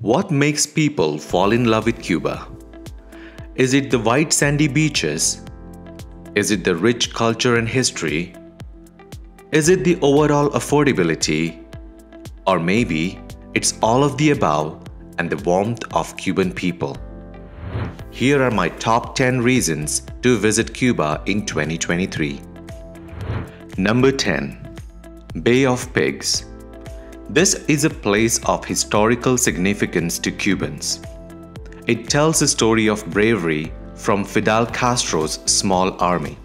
What makes people fall in love with Cuba? Is it the white sandy beaches? Is it the rich culture and history? Is it the overall affordability? Or maybe it's all of the above and the warmth of Cuban people. Here are my top 10 reasons to visit Cuba in 2023. Number 10. Bay of Pigs. This is a place of historical significance to Cubans. It tells a story of bravery from Fidel Castro's small army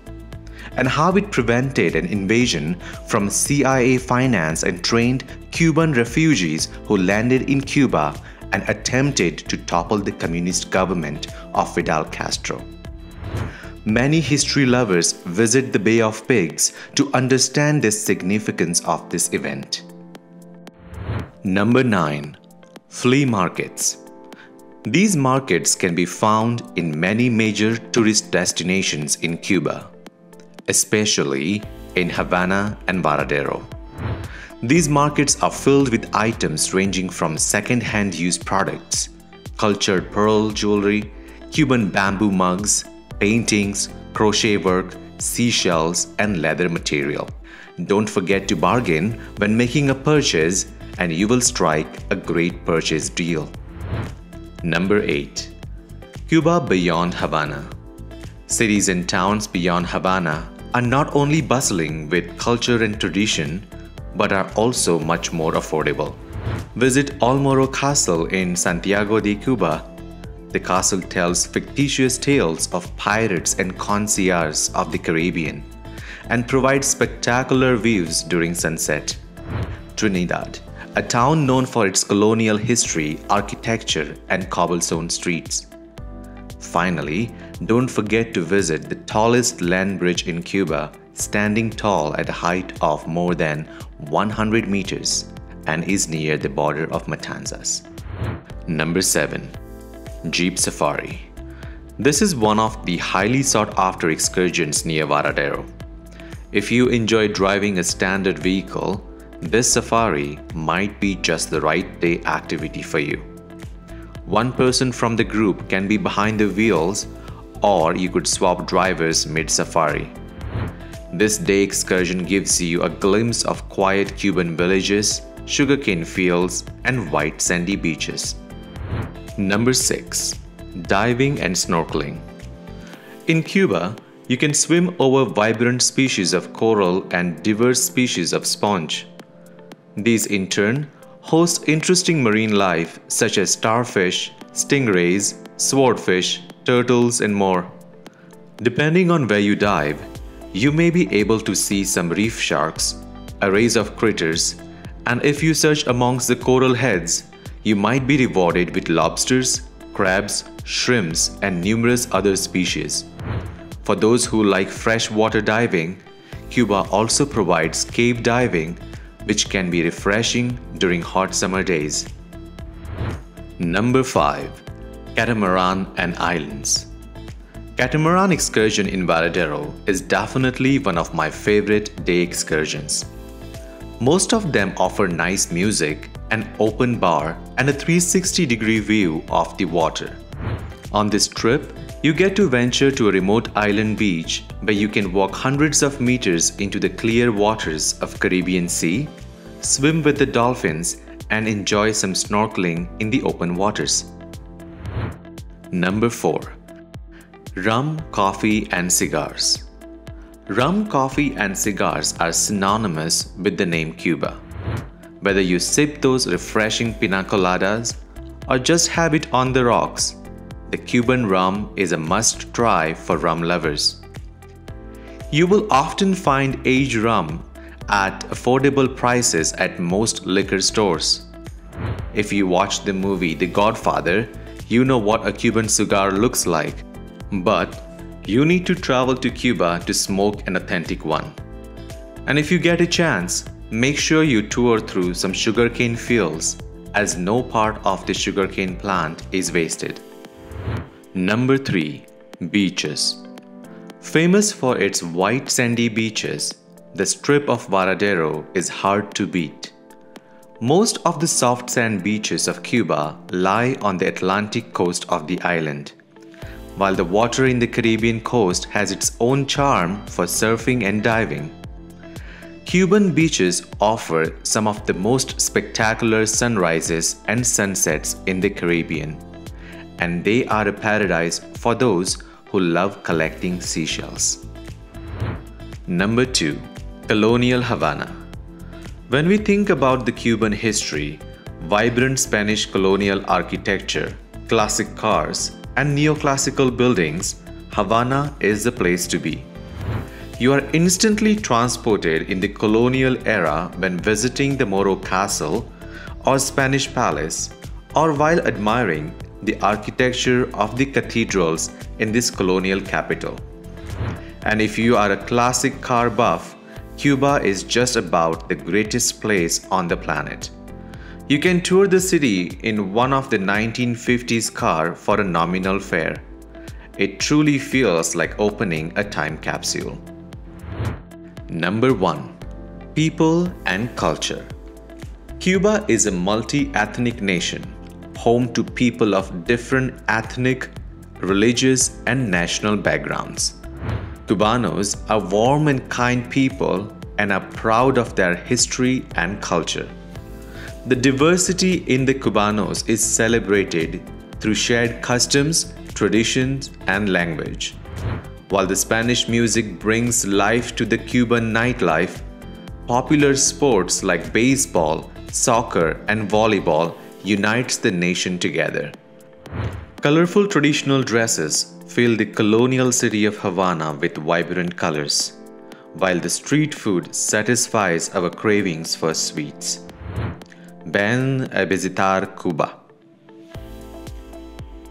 and how it prevented an invasion from CIA financed and trained Cuban refugees who landed in Cuba and attempted to topple the communist government of Fidel Castro. Many history lovers visit the Bay of Pigs to understand the significance of this event. Number 9. Flea markets. These markets can be found in many major tourist destinations in Cuba, especially in Havana and Varadero. These markets are filled with items ranging from second-hand used products, cultured pearl jewelry, Cuban bamboo mugs, paintings, crochet work, seashells, and leather material. Don't forget to bargain when making a purchase and you will strike a great purchase deal. Number 8. Cuba beyond Havana. Cities and towns beyond Havana are not only bustling with culture and tradition, but are also much more affordable. Visit Olmoro Castle in Santiago de Cuba. The castle tells fictitious tales of pirates and concierges of the Caribbean and provides spectacular views during sunset. Trinidad, a town known for its colonial history, architecture, and cobblestone streets. Finally, don't forget to visit the tallest land bridge in Cuba, standing tall at a height of more than 100 meters and is near the border of Matanzas. Number 7. Jeep Safari. This is one of the highly sought-after excursions near Varadero. If you enjoy driving a standard vehicle, this safari might be just the right day activity for you. One person from the group can be behind the wheels, or you could swap drivers mid-safari. This day excursion gives you a glimpse of quiet Cuban villages, sugarcane fields, and white sandy beaches. Number 6. Diving and snorkeling. In Cuba, you can swim over vibrant species of coral and diverse species of sponge. These in turn host interesting marine life such as starfish, stingrays, swordfish, turtles, and more. Depending on where you dive, you may be able to see some reef sharks, arrays of critters, and if you search amongst the coral heads, you might be rewarded with lobsters, crabs, shrimps, and numerous other species. For those who like freshwater diving, Cuba also provides cave diving, which can be refreshing during hot summer days. Number 5. Catamaran and Islands. Catamaran excursion in Varadero is definitely one of my favorite day excursions. Most of them offer nice music, an open bar, and a 360-degree view of the water. On this trip, you get to venture to a remote island beach where you can walk hundreds of meters into the clear waters of Caribbean Sea, swim with the dolphins, and enjoy some snorkeling in the open waters. Number 4. Rum, coffee, and cigars. Rum, coffee, and cigars are synonymous with the name Cuba. Whether you sip those refreshing pina coladas or just have it on the rocks, the Cuban rum is a must-try for rum lovers. You will often find aged rum at affordable prices at most liquor stores. If you watch the movie The Godfather, you know what a Cuban cigar looks like, but you need to travel to Cuba to smoke an authentic one. And if you get a chance, make sure you tour through some sugarcane fields, as no part of the sugarcane plant is wasted. Number 3. Beaches. Famous for its white sandy beaches, the strip of Varadero is hard to beat. Most of the soft sand beaches of Cuba lie on the Atlantic coast of the island, while the water in the Caribbean coast has its own charm for surfing and diving. Cuban beaches offer some of the most spectacular sunrises and sunsets in the Caribbean, and they are a paradise for those who love collecting seashells. Number 2. Colonial Havana. When we think about the Cuban history, vibrant Spanish colonial architecture, classic cars, and neoclassical buildings, Havana is the place to be. You are instantly transported in the colonial era when visiting the Moro Castle or Spanish Palace, or while admiring the architecture of the cathedrals in this colonial capital. And if you are a classic car buff, Cuba is just about the greatest place on the planet. You can tour the city in one of the 1950s car for a nominal fare. It truly feels like opening a time capsule. Number 1. People and culture. Cuba is a multi-ethnic nation, home to people of different ethnic, religious, and national backgrounds. Cubanos are warm and kind people and are proud of their history and culture. The diversity in the Cubanos is celebrated through shared customs, traditions, and language. While the Spanish music brings life to the Cuban nightlife, popular sports like baseball, soccer, and volleyball unites the nation together. Colorful traditional dresses fill the colonial city of Havana with vibrant colors, while the street food satisfies our cravings for sweets. Ven a visitar Cuba.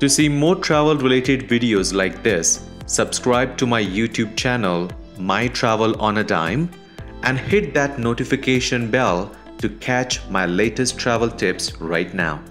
To see more travel-related videos like this, subscribe to my YouTube channel, My Travel on a Dime, and hit that notification bell to catch my latest travel tips right now.